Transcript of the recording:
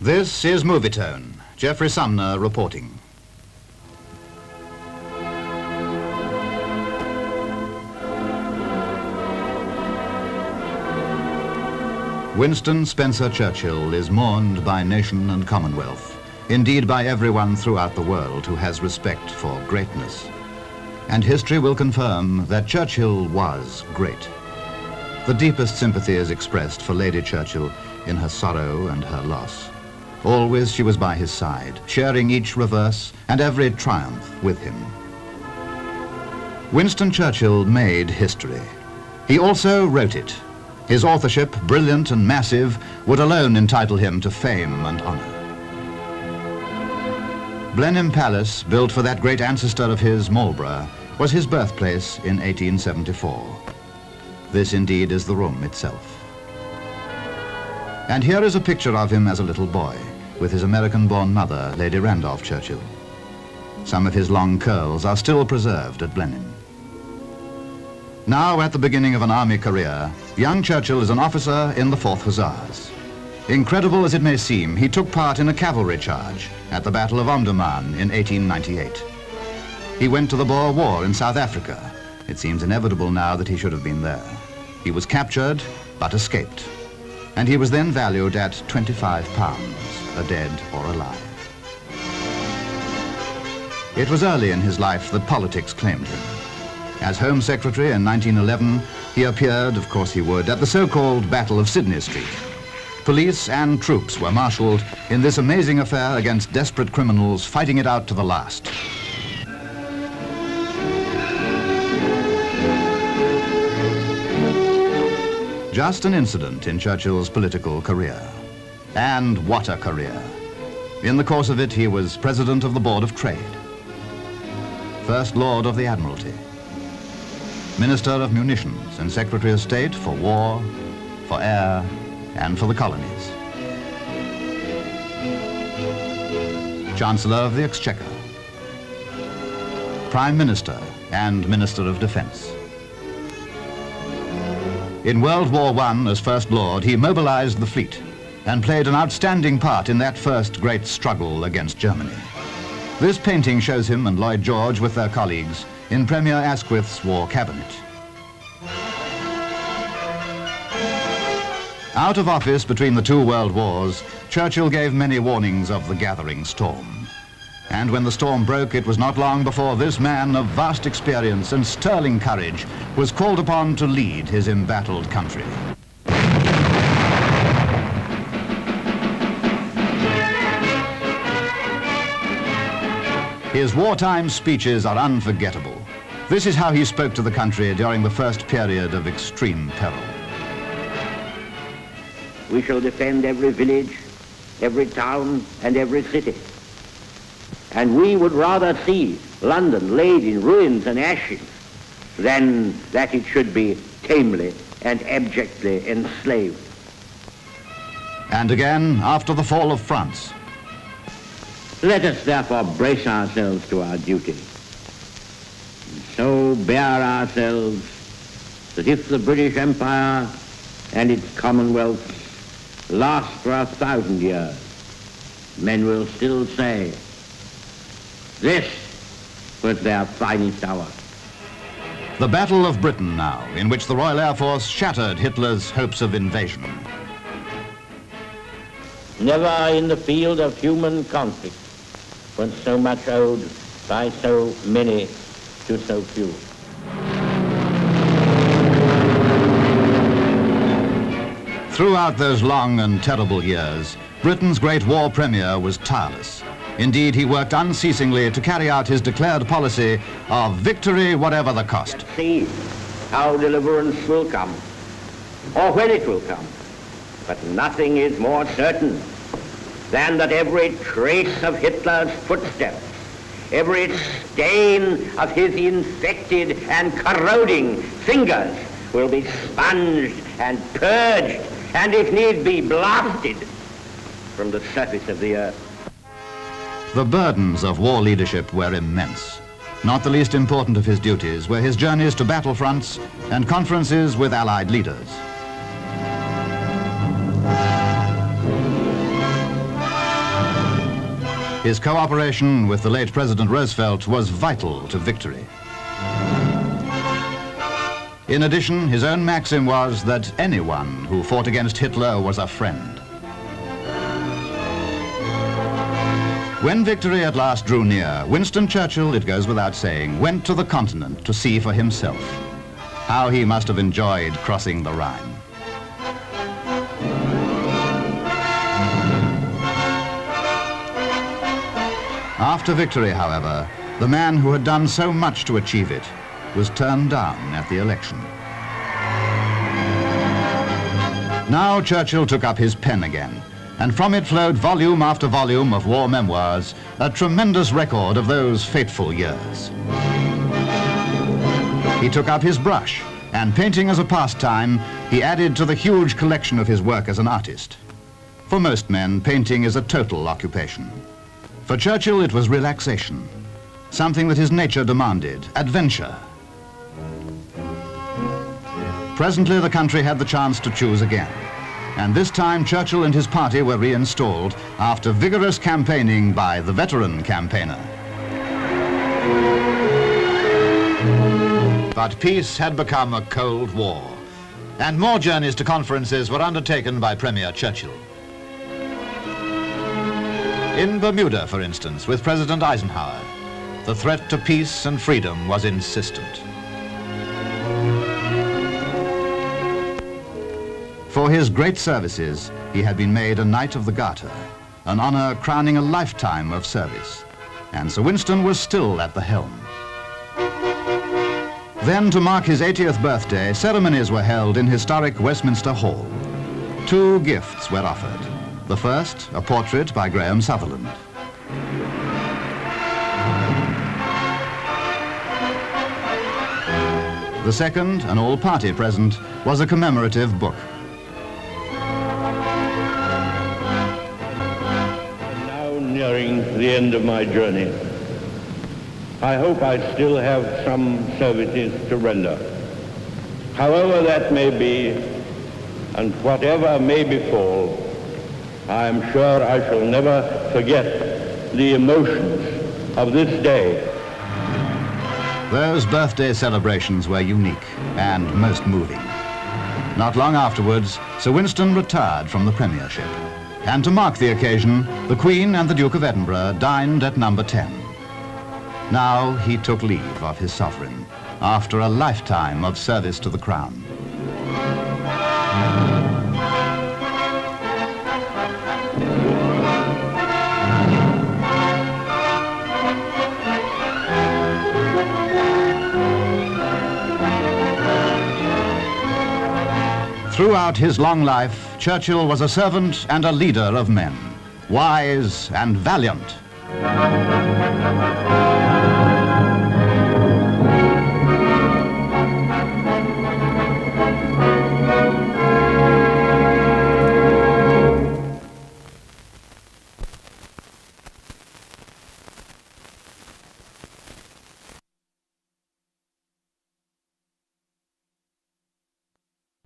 This is Movietone. Jeffrey Sumner reporting. Winston Spencer Churchill is mourned by nation and commonwealth, indeed by everyone throughout the world who has respect for greatness. And history will confirm that Churchill was great. The deepest sympathy is expressed for Lady Churchill in her sorrow and her loss. Always she was by his side, sharing each reverse and every triumph with him. Winston Churchill made history. He also wrote it. His authorship, brilliant and massive, would alone entitle him to fame and honor. Blenheim Palace, built for that great ancestor of his, Marlborough, was his birthplace in 1874. This indeed is the room itself. And here is a picture of him as a little boy, with his American-born mother, Lady Randolph Churchill. Some of his long curls are still preserved at Blenheim. Now, at the beginning of an army career, young Churchill is an officer in the 4th Hussars. Incredible as it may seem, he took part in a cavalry charge at the Battle of Omdurman in 1898. He went to the Boer War in South Africa. It seems inevitable now that he should have been there. He was captured, but escaped. And he was then valued at £25, a dead or alive. It was early in his life that politics claimed him. As Home Secretary in 1911, he appeared, of course he would, at the so-called Battle of Sydney Street. Police and troops were marshaled in this amazing affair against desperate criminals fighting it out to the last. Just an incident in Churchill's political career. And what a career. In the course of it, he was President of the Board of Trade, First Lord of the Admiralty, Minister of Munitions and Secretary of State for War, for Air, and for the Colonies, Chancellor of the Exchequer, Prime Minister and Minister of Defense. In World War I, as First Lord, he mobilized the fleet and played an outstanding part in that first great struggle against Germany. This painting shows him and Lloyd George with their colleagues in Premier Asquith's War Cabinet. Out of office between the two world wars, Churchill gave many warnings of the gathering storm. And when the storm broke, it was not long before this man of vast experience and sterling courage was called upon to lead his embattled country. His wartime speeches are unforgettable. This is how he spoke to the country during the first period of extreme peril. We shall defend every village, every town, and every city. And we would rather see London laid in ruins and ashes than that it should be tamely and abjectly enslaved. And again, after the fall of France. Let us therefore brace ourselves to our duty, and so bear ourselves that if the British Empire and its commonwealths last for 1,000 years, men will still say, this was their finest hour. The Battle of Britain now, in which the Royal Air Force shattered Hitler's hopes of invasion. Never in the field of human conflict was so much owed by so many to so few. Throughout those long and terrible years, Britain's great war premier was tireless. Indeed, he worked unceasingly to carry out his declared policy of victory whatever the cost. See how deliverance will come, or when it will come. But nothing is more certain than that every trace of Hitler's footsteps, every stain of his infected and corroding fingers will be sponged and purged, and if need be, blasted from the surface of the earth. The burdens of war leadership were immense. Not the least important of his duties were his journeys to battlefronts and conferences with Allied leaders. His cooperation with the late President Roosevelt was vital to victory. In addition, his own maxim was that anyone who fought against Hitler was a friend. When victory at last drew near, Winston Churchill, it goes without saying, went to the continent to see for himself. How he must have enjoyed crossing the Rhine. After victory, however, the man who had done so much to achieve it was turned down at the election. Now Churchill took up his pen again, and from it flowed volume after volume of war memoirs, a tremendous record of those fateful years. He took up his brush, and painting as a pastime, he added to the huge collection of his work as an artist. For most men, painting is a total occupation. For Churchill, it was relaxation, something that his nature demanded, adventure. Presently, the country had the chance to choose again. And this time, Churchill and his party were reinstalled after vigorous campaigning by the veteran campaigner. But peace had become a Cold War, and more journeys to conferences were undertaken by Premier Churchill. In Bermuda, for instance, with President Eisenhower, the threat to peace and freedom was insistent. For his great services, he had been made a Knight of the Garter, an honor crowning a lifetime of service, and Sir Winston was still at the helm. Then, to mark his 80th birthday, ceremonies were held in historic Westminster Hall. 2 gifts were offered. The first, a portrait by Graham Sutherland. The second, an all-party present, was a commemorative book. Nearing the end of my journey, I hope I still have some services to render. However that may be, and whatever may befall, I am sure I shall never forget the emotions of this day. Those birthday celebrations were unique and most moving. Not long afterwards, Sir Winston retired from the premiership. And to mark the occasion, the Queen and the Duke of Edinburgh dined at number 10. Now he took leave of his sovereign, after a lifetime of service to the Crown. Throughout his long life, Churchill was a servant and a leader of men, wise and valiant.